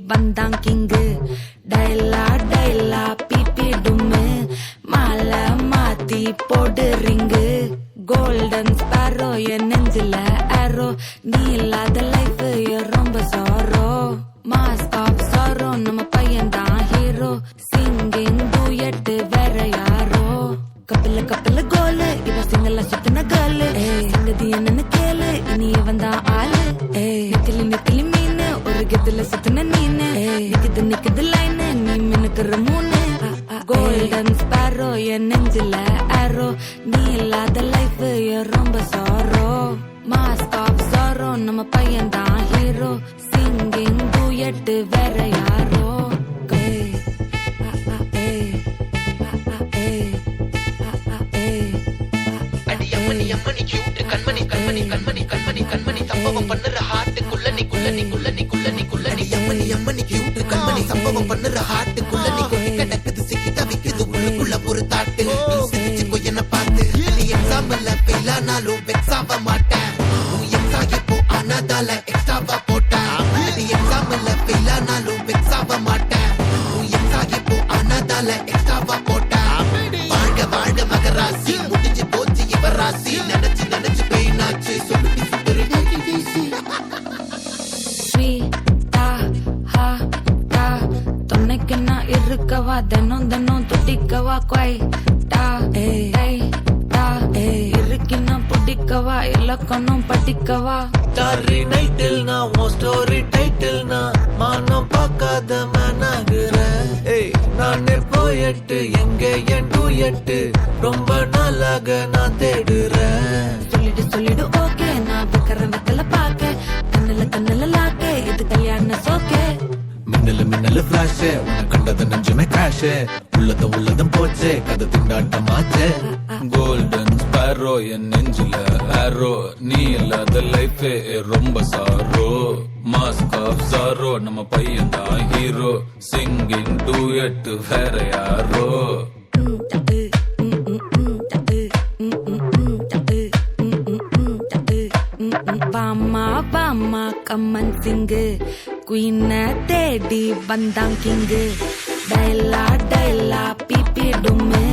வந்தான் king டைலா டைலா BP டும்மு மாலை மாத்தி போடு ரிங்கு கோல்டன் ஸ்பாரோ என் நெஞ்சில ஆரோ நீ இல்லாத லைஃப் ரொம்ப சாரோ மாஸ்க் ஆஃப் சாரோ நம்ம பையன் தான் ஹீரோ சிங்கிங் டூயட் வேற யாரோ கப்பல கோலு இவ சிங்கல்ல சுத்தின கேர்ளு சங்கதி என்னன்னு கேளு இனி இவன் தான் ஆளு நிக்கலி மீனு ஒரு கெத்துல சுத்தின நீனு நிக்குது லைனு நீ மினுக்குற மூணு கோல்டன் ஸ்பாரோ என் நெஞ்சில ஆரோ நீ இல்லாத லைஃப் ரொம்ப சாரோ மாஸ்க் ஆஃப் சாரோ நம்ம பையன் தான் ஹீரோ சிங்கிங் டூயட் வேற யாரோ சம்பவம் பண்ணுற ஹார்ட்டுக்குள்ள சம்பவம் பண்ணுற ஹார்ட்டுக்குள்ள நீ கொட்டி கிடக்குது சிக்கி தவிக்குது உள்ளுக்குள்ள ஒரு தாட்டு சிரிச்சுக்கோ என்ன பார்த்து நீ எக்ஸாம்பிள் ஃபெயில் ஆனாலும் வெக்ஸ் ஆக மாட்டேன் எக்ஸா இப்போ ஆனாதால எக்ஸ்ட்ராவா போட்டேன் நீ எக்ஸாம்பிள் ஃபெயில் ஆனாலும் வெக்ஸ் ஆக மாட்டேன் எக்ஸா இப்போ ஆனாதால எக்ஸ்ட்ராவா போட்டேன் வாழ்க மகராசி முடிஞ்சு போச்சு இவ ராசி நினைச்சு பெயினாச்சு சொல்லி துணைக்கு நான் இருக்கவா தினம் துடிக்கவா குவைட்டா இருக்கினா பிடிக்கவா இலக்கணம் படிக்கவா டாரி நைட்டில் நான் உன் ஸ்டோரி டைட்டில் நான் மானம் பார்க்காத மேனாகிறேன் நானே போயட்டு எங்க என் டூயட்டு ரொம்ப நாளாக நான் தேடுறேன் சொல்லிடு ஓகே நான் வெத்தல பாக்க கண்ணுல லாக்கே இது கல்யாண சோக்கே மின்னலு ஃபிளாஷ் உன்னை கண்டது நெஞ்சுமே கிராஷ் உள்ளதும் போச்சே கதை திண்டாட்டமாச்சே கோல்டன் ஸ்பாரோ என் நெஞ்சில ஆரோ நீ இல்லாத லைஃப் ரொம்ப சாரோ மாஸ்க் ஆஃப் சாரோ நம்ம பையன் தான் ஹீரோ சிங்கிங் டூயட் வேற யாரோ பாமா கம்மன் சிங்கு குயின தேடி வந்தான் கிங்கு டைலா பிபி டும்மு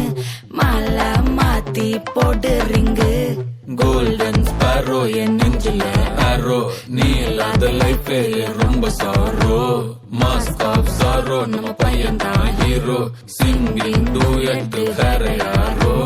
மாலை மாத்தி போடு ரிங்கு கோல்டன் ஸ்பாரோ என் நெஞ்சில ஆரோ நீ இல்லாத லைஃப் ரொம்ப சாரோ மாஸ்க் ஆஃப் சாரோ நம்ம பையன் தான் ஹீரோ சிங்கிங் டூயட் வேற யாரோ